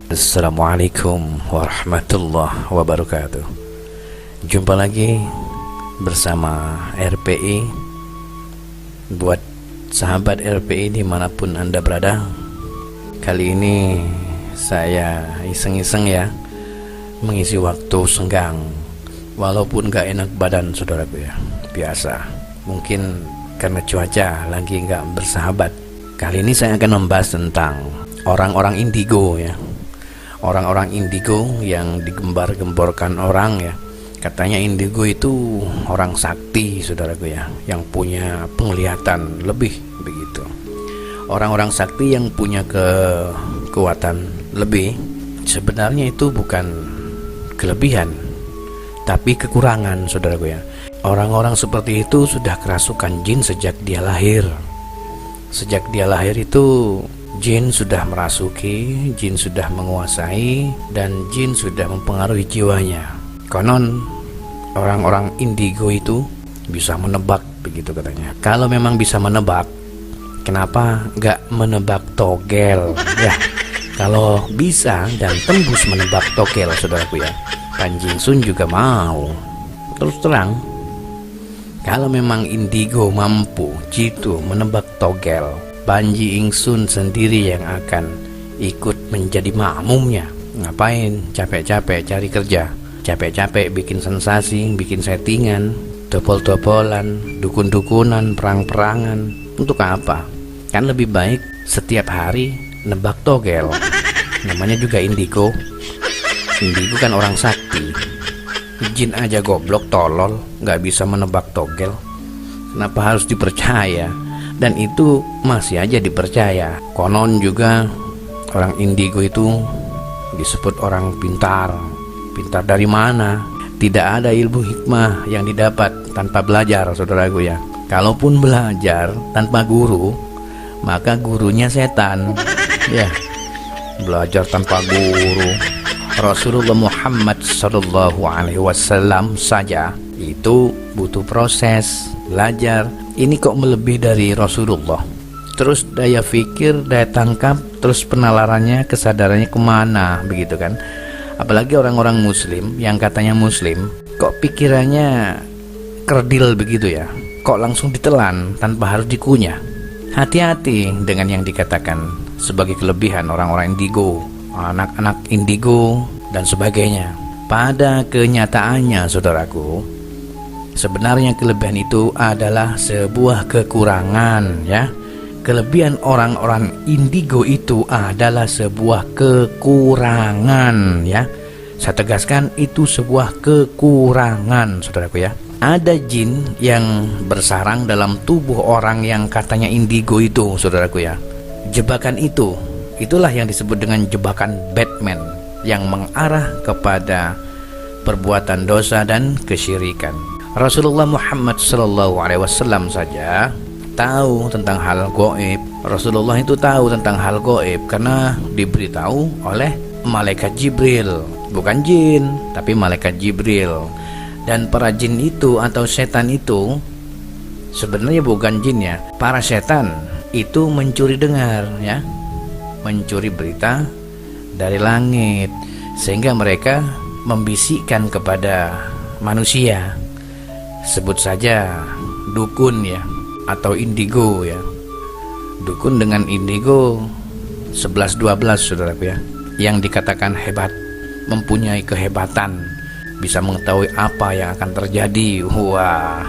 Assalamualaikum warahmatullahi wabarakatuh. Jumpa lagi bersama RPI. Buat sahabat RPI dimanapun Anda berada, kali ini saya iseng-iseng ya, mengisi waktu senggang. Walaupun gak enak badan saudaraku ya, biasa. Mungkin karena cuaca lagi gak bersahabat. Kali ini saya akan membahas tentang orang-orang indigo ya. Orang-orang indigo yang digembar-gemborkan orang ya. Katanya indigo itu orang sakti saudaraku ya, yang punya penglihatan lebih begitu. Orang-orang sakti yang punya kekuatan lebih, sebenarnya itu bukan kelebihan, tapi kekurangan saudaraku ya. Orang-orang seperti itu sudah kerasukan jin sejak dia lahir. Sejak dia lahir itu jin sudah merasuki, jin sudah menguasai, dan jin sudah mempengaruhi jiwanya. Konon orang-orang indigo itu bisa menebak begitu katanya. Kalau memang bisa menebak, kenapa gak menebak togel ya? Kalau bisa dan tembus menebak togel saudaraku ya, Panji Sun juga mau. Terus terang, kalau memang indigo mampu jitu menebak togel, Panji Ingsun sendiri yang akan ikut menjadi makmumnya. Ngapain capek-capek cari kerja, capek-capek bikin sensasi, bikin settingan, topol-topolan, dukun-dukunan, perang-perangan. Untuk apa? Kan lebih baik setiap hari nebak togel. Namanya juga indigo. Indigo kan orang sakti. Jin aja goblok tolol, gak bisa menebak togel. Kenapa harus dipercaya? Dan itu masih aja dipercaya. Konon juga orang indigo itu disebut orang pintar. Pintar dari mana? Tidak ada ilmu hikmah yang didapat tanpa belajar saudaraku ya. Kalaupun belajar tanpa guru, maka gurunya setan ya. Belajar tanpa guru, Rasulullah Muhammad SAW saja itu butuh proses belajar. Ini kok melebihi dari Rasulullah. Terus daya pikir, daya tangkap, terus penalarannya, kesadarannya kemana begitu kan. Apalagi orang-orang muslim yang katanya muslim, kok pikirannya kerdil begitu ya, kok langsung ditelan tanpa harus dikunyah. Hati-hati dengan yang dikatakan sebagai kelebihan orang-orang indigo, anak-anak indigo dan sebagainya. Pada kenyataannya saudaraku, sebenarnya kelebihan itu adalah sebuah kekurangan ya. Kelebihan orang-orang indigo itu adalah sebuah kekurangan ya. Saya tegaskan, itu sebuah kekurangan saudaraku ya. Ada jin yang bersarang dalam tubuh orang yang katanya indigo itu saudaraku ya. Jebakan itu, itulah yang disebut dengan jebakan Batman, yang mengarah kepada perbuatan dosa dan kesyirikan. Rasulullah Muhammad SAW saja tahu tentang hal gaib. Rasulullah itu tahu tentang hal gaib karena diberitahu oleh malaikat Jibril, bukan jin, tapi malaikat Jibril. Dan para jin itu atau setan itu sebenarnya bukan jin ya. Para setan itu mencuri dengar ya, mencuri berita dari langit, sehingga mereka membisikkan kepada manusia. Sebut saja dukun ya, atau indigo ya. Dukun dengan indigo 11-12 saudaraku ya, yang dikatakan hebat, mempunyai kehebatan, bisa mengetahui apa yang akan terjadi. Wah,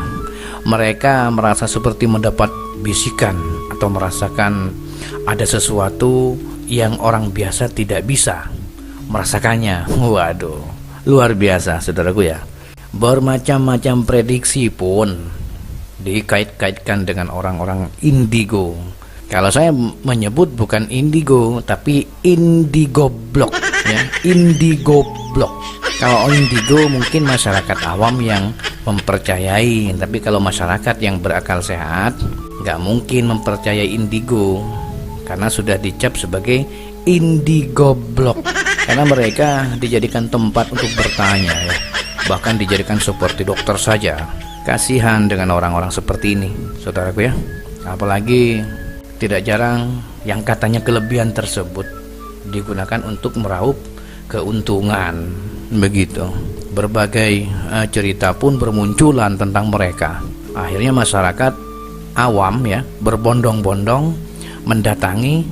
mereka merasa seperti mendapat bisikan atau merasakan ada sesuatu yang orang biasa tidak bisa merasakannya. Waduh, luar biasa saudaraku ya. Bermacam-macam prediksi pun dikait-kaitkan dengan orang-orang indigo. Kalau saya menyebut bukan indigo, tapi indigo block ya, indigo block. Kalau indigo mungkin masyarakat awam yang mempercayai, tapi kalau masyarakat yang berakal sehat nggak mungkin mempercayai indigo, karena sudah dicap sebagai indigo block. Karena mereka dijadikan tempat untuk bertanya ya, bahkan dijadikan seperti dokter saja. Kasihan dengan orang-orang seperti ini saudaraku ya. Apalagi tidak jarang yang katanya kelebihan tersebut digunakan untuk meraup keuntungan. Begitu. Berbagai cerita pun bermunculan tentang mereka. Akhirnya masyarakat awam ya berbondong-bondong mendatangi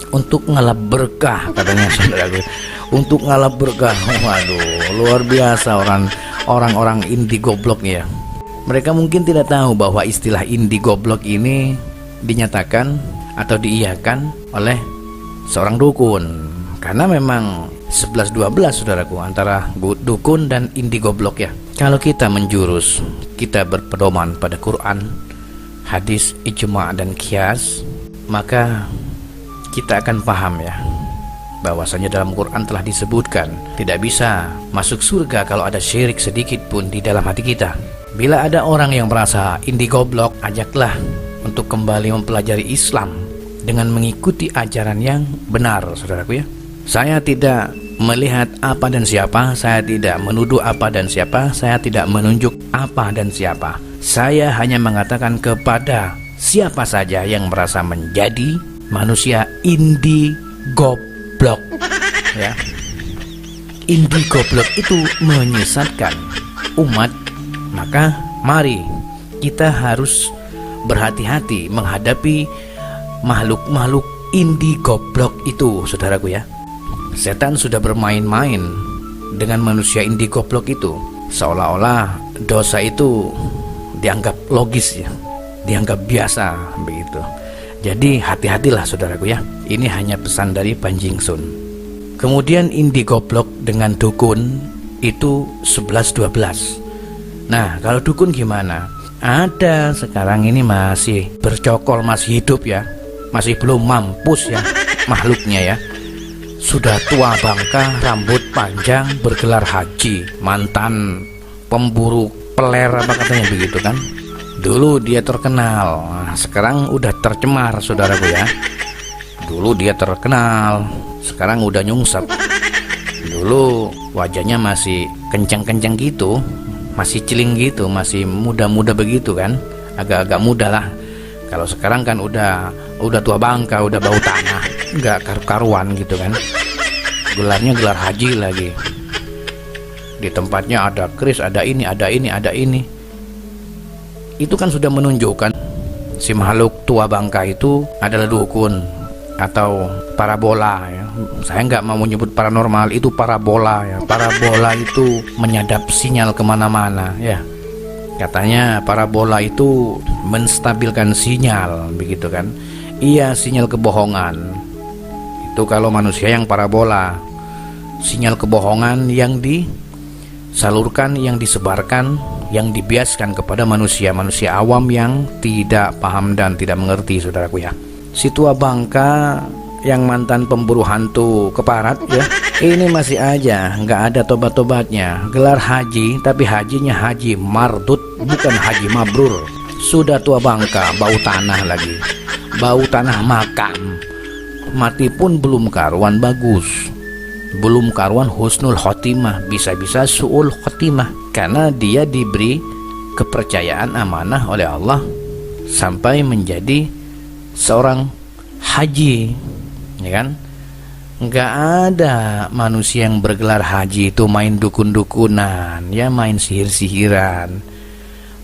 untuk ngalap berkah, katanya saudaraku. Untuk ngalap berkah. Waduh, luar biasa orang-orang indie goblok ya. Mereka mungkin tidak tahu bahwa istilah indie goblok ini dinyatakan atau diiyakan oleh seorang dukun. Karena memang 11-12 saudaraku antara dukun dan indie goblok ya. Kalau kita menjurus, kita berpedoman pada Quran, hadis, ijma' dan qiyas, maka kita akan paham ya bahwasanya dalam Quran telah disebutkan tidak bisa masuk surga kalau ada syirik sedikit pun di dalam hati kita. Bila ada orang yang merasa indie goblok, ajaklah untuk kembali mempelajari Islam dengan mengikuti ajaran yang benar, saudaraku ya. Saya tidak melihat apa dan siapa, saya tidak menuduh apa dan siapa, saya tidak menunjuk apa dan siapa. Saya hanya mengatakan kepada siapa saja yang merasa menjadi manusia indie goblok ya. Indie goblok itu menyesatkan umat, maka mari kita harus berhati-hati menghadapi makhluk-makhluk indie goblok itu, saudaraku ya. Setan sudah bermain-main dengan manusia indie goblok itu, seolah-olah dosa itu dianggap logis ya, dianggap biasa begitu. Jadi hati-hatilah saudaraku ya. Ini hanya pesan dari Panjing Sun. Kemudian indie goblok dengan dukun itu 11-12. Nah, kalau dukun gimana? Ada sekarang ini masih bercokol, masih hidup ya, masih belum mampus ya makhluknya ya. Sudah tua bangka, rambut panjang, bergelar haji, mantan pemburu peler apa katanya begitu kan. Dulu dia terkenal, nah, sekarang udah tercemar saudaraku ya. Dulu dia terkenal, sekarang udah nyungsep. Dulu wajahnya masih kencang-kencang gitu, masih ciling gitu, masih muda-muda begitu kan, agak-agak muda lah. Kalau sekarang kan udah tua bangka, udah bau tanah, nggak karu-karuan gitu kan. Gelarnya gelar haji lagi. Di tempatnya ada kris, ada ini, ada ini, ada ini. Itu kan sudah menunjukkan si makhluk tua bangka itu adalah dukun atau parabola ya. Saya nggak mau menyebut paranormal, itu parabola ya. Parabola itu menyadap sinyal kemana-mana ya. Katanya parabola itu menstabilkan sinyal begitu kan. Iya, sinyal kebohongan itu kalau manusia yang parabola, sinyal kebohongan yang disalurkan, yang disebarkan, yang dibiaskan kepada manusia awam yang tidak paham dan tidak mengerti, saudaraku ya. Si tua bangka yang mantan pemburu hantu keparat ya, ini masih aja nggak ada tobat-tobatnya. Gelar haji, tapi hajinya haji mardut, bukan haji mabrur. Sudah tua bangka, bau tanah lagi, bau tanah makam. Mati pun belum karuan bagus, belum karuan husnul khotimah, bisa-bisa su'ul khotimah, karena dia diberi kepercayaan amanah oleh Allah sampai menjadi seorang haji, ya kan? Nggak ada manusia yang bergelar haji itu main dukun-dukunan, ya, main sihir-sihiran,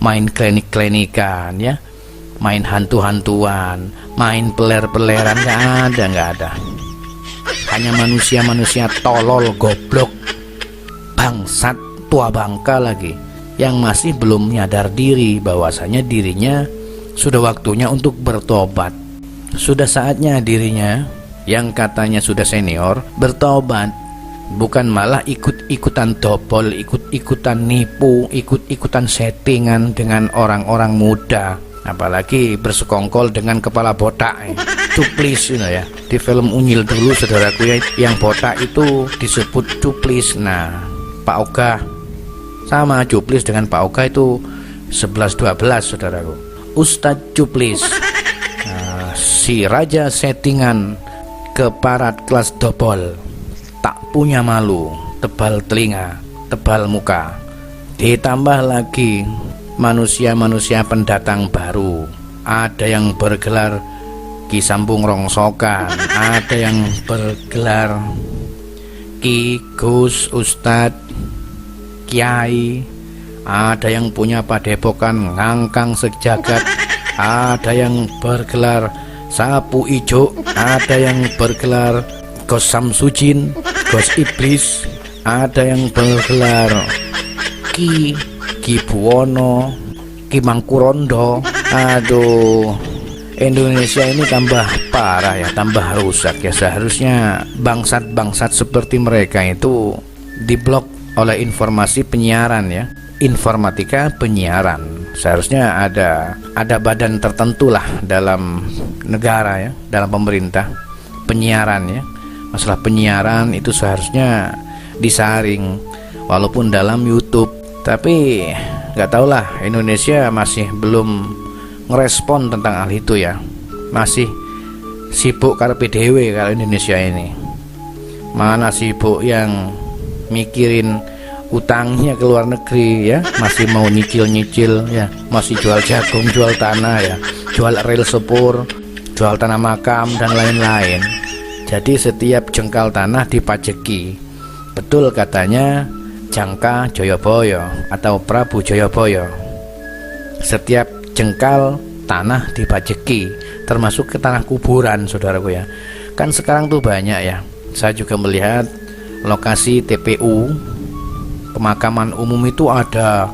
main klinik-klinikan, ya, main hantu-hantuan, main peler-peleran. Nggak ada. Hanya manusia-manusia tolol, goblok, bangsat, tua bangka lagi, yang masih belum menyadar diri bahwasanya dirinya sudah waktunya untuk bertobat. Sudah saatnya dirinya yang katanya sudah senior bertobat, bukan malah ikut-ikutan dobol, ikut-ikutan nipu, ikut-ikutan settingan dengan orang-orang muda, apalagi bersekongkol dengan kepala botak, cuplis gitu ya. Di film Unyil dulu saudaraku ya, yang botak itu disebut cuplis. Nah, Pak Oga sama cuplis dengan Pak Oga itu 11-12 saudaraku. Ustadz Cuplis, si raja settingan keparat kelas dobol, tak punya malu, tebal telinga, tebal muka. Ditambah lagi manusia-manusia pendatang baru, ada yang bergelar Ki Sambung Rongsokan, ada yang bergelar Ki, Gus, Ustadz, Kiai, ada yang punya padepokan ngangkang sejagat, ada yang bergelar sapu ijo, ada yang bergelar Gos Samsudin, Gos Iblis, ada yang bergelar Ki Buwono, Ki Mangkurondo. Aduh, Indonesia ini tambah parah ya, tambah rusak ya. Seharusnya bangsat-bangsat seperti mereka itu diblok oleh informasi penyiaran ya, informatika penyiaran. Seharusnya ada badan tertentu lah dalam negara ya, dalam pemerintah, penyiaran ya. Masalah penyiaran itu seharusnya disaring walaupun dalam YouTube. Tapi nggak tahulah, Indonesia masih belum ngerespon tentang hal itu ya, masih sibuk karepe dhewe kalau Indonesia ini. Mana sibuk yang mikirin utangnya ke luar negeri ya, masih mau nyicil-nyicil ya, masih jual jagung, jual tanah ya, jual rel sepur, jual tanah makam dan lain-lain. Jadi setiap jengkal tanah dipajeki. Betul katanya Jangka Joyoboyo atau Prabu Joyoboyo, setiap jengkal tanah dipajeki, termasuk ke tanah kuburan, saudaraku ya. Kan sekarang tuh banyak ya, saya juga melihat lokasi TPU pemakaman umum itu ada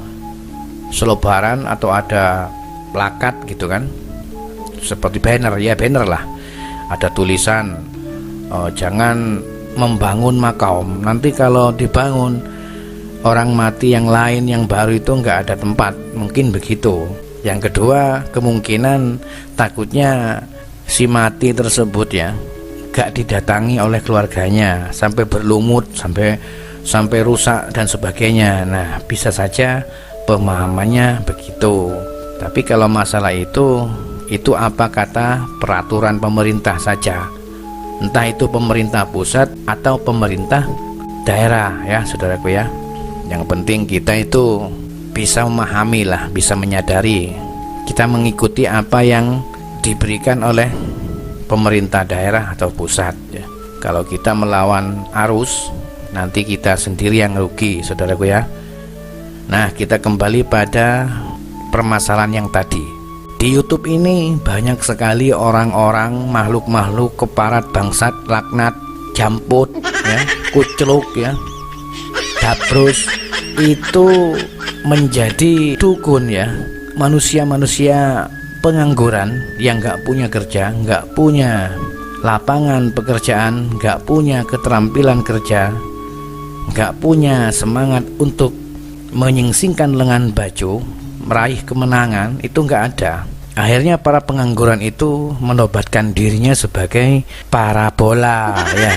selebaran atau ada plakat gitu kan, seperti banner ya, banner lah, ada tulisan jangan membangun makam, nanti kalau dibangun orang mati yang lain yang baru itu nggak ada tempat, mungkin begitu. Yang kedua, kemungkinan takutnya si mati tersebut ya gak didatangi oleh keluarganya sampai berlumut, sampai rusak dan sebagainya. Nah, bisa saja pemahamannya begitu. Tapi kalau masalah itu apa kata peraturan pemerintah saja, entah itu pemerintah pusat atau pemerintah daerah ya, saudaraku ya. Yang penting kita itu bisa memahami lah, bisa menyadari, kita mengikuti apa yang diberikan oleh pemerintah daerah atau pusat ya. Kalau kita melawan arus, nanti kita sendiri yang rugi, saudaraku ya. Nah, kita kembali pada permasalahan yang tadi. Di YouTube ini banyak sekali orang-orang, makhluk-makhluk keparat bangsat, laknat, jamput ya, kucluk ya, dabrus, itu menjadi dukun ya, manusia-manusia pengangguran yang gak punya kerja, gak punya lapangan pekerjaan, gak punya keterampilan kerja, gak punya semangat untuk menyingsingkan lengan baju, meraih kemenangan, itu gak ada. Akhirnya para pengangguran itu menobatkan dirinya sebagai parabola ya,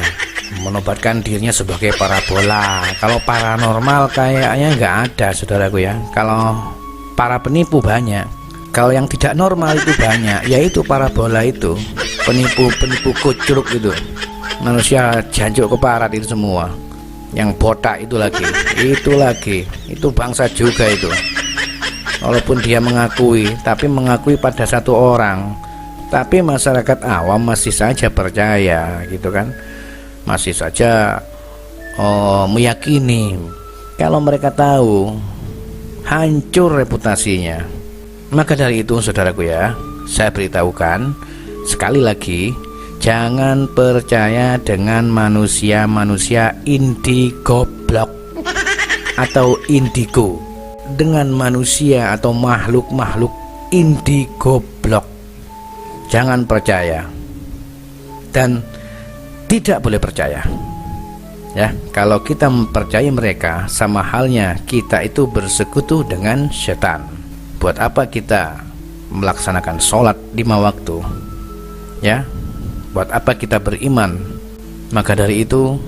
menobatkan dirinya sebagai parabola. Kalau paranormal kayaknya nggak ada, saudaraku ya. Kalau para penipu banyak, kalau yang tidak normal itu banyak, yaitu parabola itu, penipu kucruk itu, manusia jancuk keparat itu semua, yang botak itu lagi, itu bangsa juga itu. Walaupun dia mengakui, tapi mengakui pada satu orang, tapi masyarakat awam masih saja percaya gitu kan, masih saja meyakini. Kalau mereka tahu, hancur reputasinya. Maka dari itu, saudaraku ya, saya beritahukan sekali lagi, jangan percaya dengan manusia-manusia indigoblok atau indigo, dengan manusia atau makhluk-makhluk indigoblok. Jangan percaya dan tidak boleh percaya ya. Kalau kita mempercayai mereka, sama halnya kita itu bersekutu dengan setan. Buat apa kita melaksanakan sholat 5 waktu ya? Buat apa kita beriman? Maka dari itu,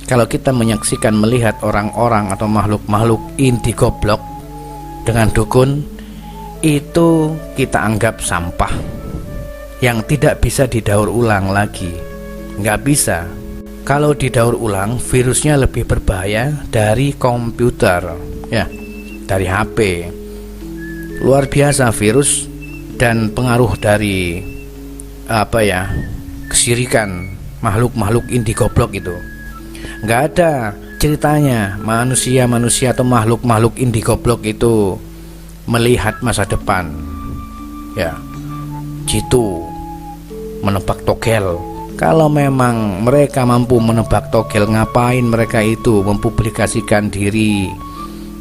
kalau kita menyaksikan, melihat orang-orang atau makhluk-makhluk indigoblok dengan dukun, itu kita anggap sampah yang tidak bisa didaur ulang lagi. Nggak bisa. Kalau didaur ulang, virusnya lebih berbahaya dari komputer ya, dari HP. Luar biasa virus dan pengaruh dari kesirikan makhluk-makhluk indie goblok itu. Nggak ada ceritanya manusia atau makhluk-makhluk indie goblok itu melihat masa depan, ya, jitu, menebak togel. Kalau memang mereka mampu menebak togel, ngapain mereka itu mempublikasikan diri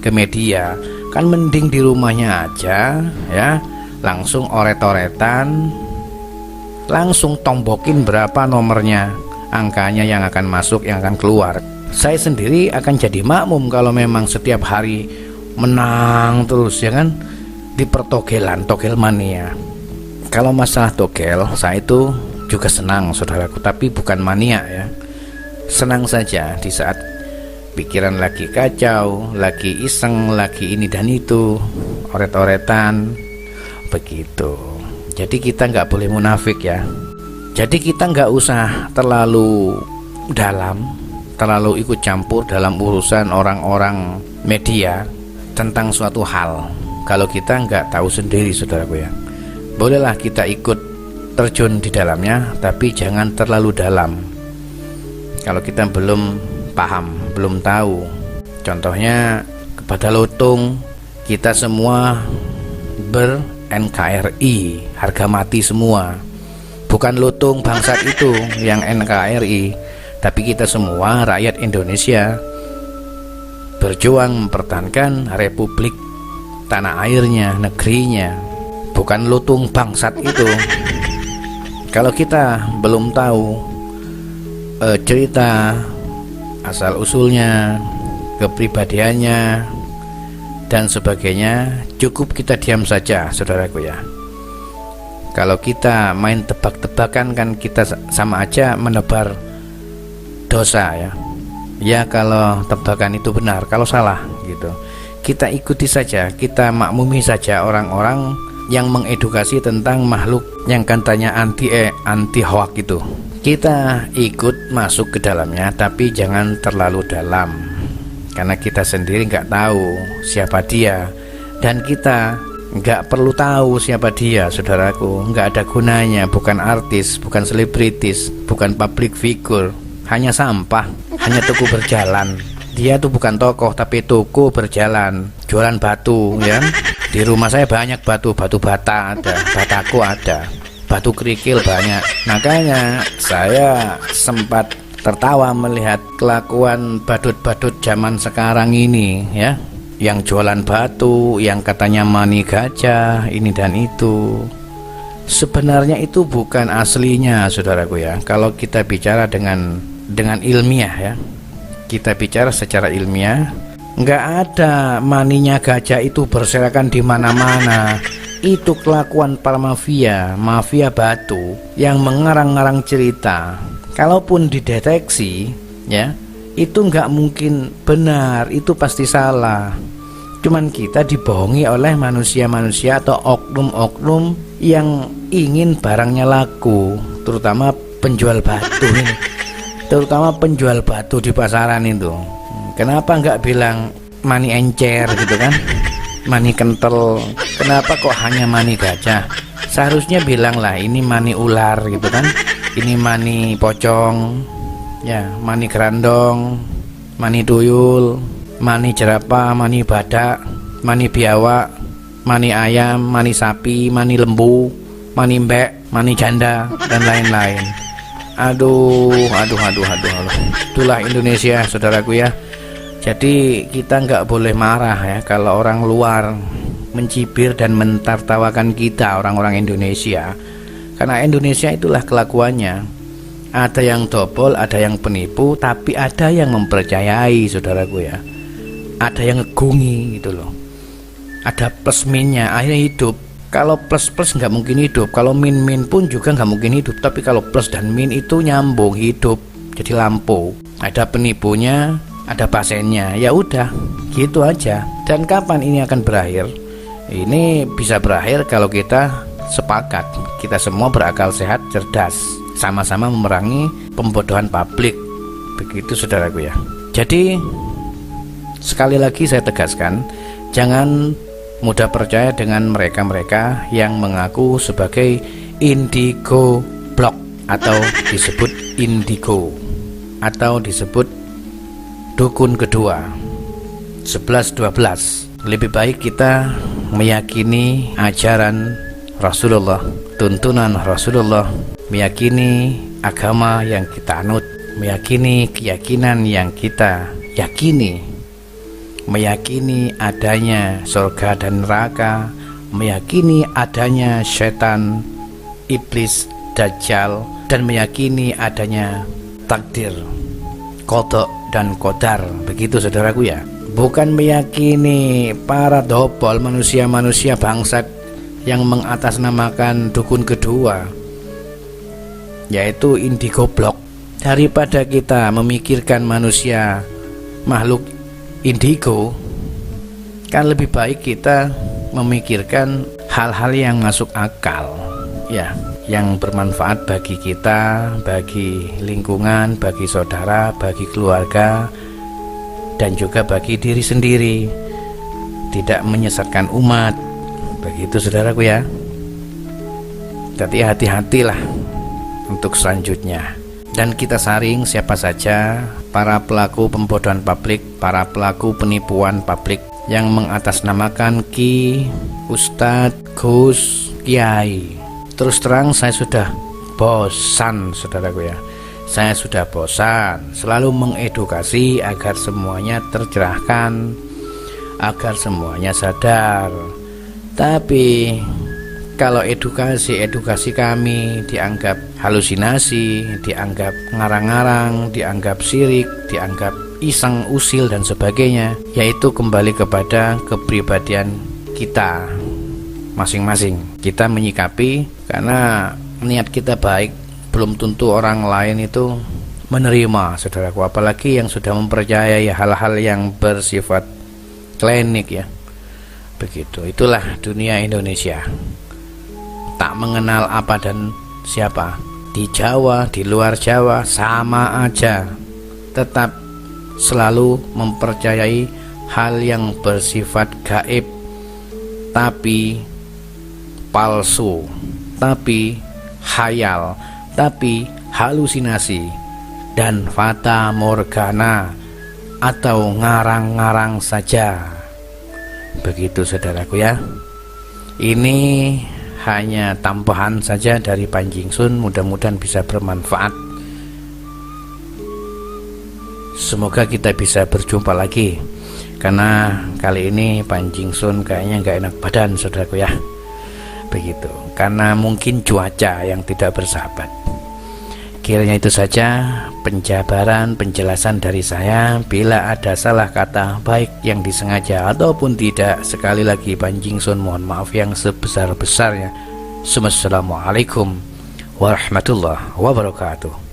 ke media? Kan mending di rumahnya aja, ya, langsung oret-oretan, langsung tombokin berapa nomornya, angkanya yang akan masuk, yang akan keluar. Saya sendiri akan jadi makmum kalau memang setiap hari menang terus, ya kan, di pertogelan, togel mania. Kalau masalah togel, saya itu juga senang, saudaraku, tapi bukan mania, ya. Senang saja di saat pikiran lagi kacau, lagi iseng, lagi ini dan itu, oret-oretan, begitu. Jadi kita nggak boleh munafik, ya. Jadi kita nggak usah terlalu dalam, terlalu ikut campur dalam urusan orang-orang media tentang suatu hal kalau kita nggak tahu sendiri, saudaraku, ya. Bolehlah kita ikut terjun di dalamnya, tapi jangan terlalu dalam kalau kita belum paham, belum tahu. Contohnya kepada Lutung, kita semua ber-NKRI, harga mati semua. Bukan Lutung bangsat itu yang NKRI, tapi kita semua rakyat Indonesia berjuang mempertahankan republik tanah airnya, negerinya. Bukan Lutung bangsat itu. Kalau kita belum tahu cerita asal usulnya, kepribadiannya dan sebagainya, cukup kita diam saja, saudaraku, ya. Kalau kita main tebak-tebakan, kan kita sama aja menebar dosa, ya. Ya, kalau tebakan itu benar, kalau salah gitu, kita ikuti saja, kita maklumi saja orang-orang yang mengedukasi tentang makhluk yang katanya anti hoak itu. Kita ikut masuk ke dalamnya, tapi jangan terlalu dalam, karena kita sendiri nggak tahu siapa dia, dan kita nggak perlu tahu siapa dia, saudaraku. Nggak ada gunanya, bukan artis, bukan selebritis, bukan public figure, hanya sampah, hanya tuku berjalan. Dia tuh bukan tokoh, tapi tuku berjalan, jualan batu, ya. Di rumah saya banyak batu bata ada, bataku ada, batu kerikil banyak. Makanya saya sempat tertawa melihat kelakuan badut-badut zaman sekarang ini, ya, yang jualan batu, yang katanya mani gajah, ini dan itu. Sebenarnya itu bukan aslinya, saudaraku, ya. Kalau kita bicara dengan ilmiah, ya, kita bicara secara ilmiah, nggak ada maninya gajah itu berserakan di mana-mana. Itu kelakuan para mafia batu yang mengarang-arang cerita. Kalaupun dideteksi, ya, itu nggak mungkin benar, itu pasti salah. Cuman kita dibohongi oleh manusia-manusia atau oknum-oknum yang ingin barangnya laku, terutama penjual batu ini, terutama penjual batu di pasaran itu. Kenapa nggak bilang mani encer gitu kan, mani kental? Kenapa kok hanya mani gajah? Seharusnya bilang lah ini mani ular gitu kan, ini mani pocong, ya, mani gerandong, mani tuyul, mani jerapah, mani badak, mani biawak, mani ayam, mani sapi, mani lembu, mani mbek, mani janda, dan lain-lain. Aduh. Itulah Indonesia, saudaraku, ya. Jadi kita nggak boleh marah, ya, kalau orang luar mencibir dan mentertawakan kita, orang-orang Indonesia. Karena Indonesia itulah kelakuannya. Ada yang dobol, ada yang penipu, tapi ada yang mempercayai, saudaraku, ya. Ada yang ngegungi gitu loh. Ada plus minnya, akhirnya hidup. Kalau plus nggak mungkin hidup, kalau min pun juga nggak mungkin hidup. Tapi kalau plus dan min itu nyambung, hidup, jadi lampu. Ada penipunya, ada pasiennya, ya udah, gitu aja. Dan kapan ini akan berakhir? Ini bisa berakhir kalau kita sepakat, kita semua berakal sehat, cerdas, sama-sama memerangi pembodohan publik. Begitu, saudaraku, ya. Jadi sekali lagi saya tegaskan, jangan mudah percaya dengan mereka-mereka yang mengaku sebagai indigo atau disebut indigo, atau disebut dukun kedua 11-12. Lebih baik kita meyakini ajaran Rasulullah, tuntunan Rasulullah, meyakini agama yang kita anut, meyakini keyakinan yang kita yakini, meyakini adanya surga dan neraka, meyakini adanya setan, iblis, dajjal, dan meyakini adanya takdir, qada dan qadar. Begitu saudaraku ya. Bukan meyakini para dobol, manusia-manusia bangsat yang mengatasnamakan dukun kedua, yaitu indigo block. Daripada kita memikirkan manusia makhluk indigo, kan lebih baik kita memikirkan hal-hal yang masuk akal, ya, yang bermanfaat bagi kita, bagi lingkungan, bagi saudara, bagi keluarga, dan juga bagi diri sendiri, tidak menyesatkan umat. Begitu saudaraku ya. Jadi hati-hatilah untuk selanjutnya. Dan kita saring siapa saja para pelaku pembodohan publik, para pelaku penipuan publik yang mengatasnamakan Ki, Ustadz, Gus, Kiai. Terus terang saya sudah bosan saudaraku ya. Saya sudah bosan selalu mengedukasi agar semuanya tercerahkan, agar semuanya sadar. Tapi kalau edukasi kami dianggap halusinasi, dianggap ngarang-ngarang, dianggap syirik, dianggap iseng usil dan sebagainya, yaitu kembali kepada kepribadian kita masing-masing. Kita menyikapi karena niat kita baik, belum tentu orang lain itu menerima saudaraku, apalagi yang sudah mempercayai hal-hal yang bersifat klinik ya. Begitu, itulah dunia Indonesia. Tak mengenal apa dan siapa. Di Jawa, di luar Jawa sama aja. Tetap selalu mempercayai hal yang bersifat gaib, tapi palsu, tapi khayal, tapi halusinasi dan fata morgana atau ngarang-ngarang saja. Begitu saudaraku ya. Ini hanya tambahan saja dari Panjing Sun, mudah-mudahan bisa bermanfaat. Semoga kita bisa berjumpa lagi, karena kali ini Panjing Sun kayaknya nggak enak badan saudaraku ya. Begitu, karena mungkin cuaca yang tidak bersahabat. Kiranya itu saja penjabaran penjelasan dari saya. Bila ada salah kata baik yang disengaja ataupun tidak, sekali lagi Panjing Sun mohon maaf yang sebesar-besarnya. Assalamualaikum warahmatullahi wabarakatuh.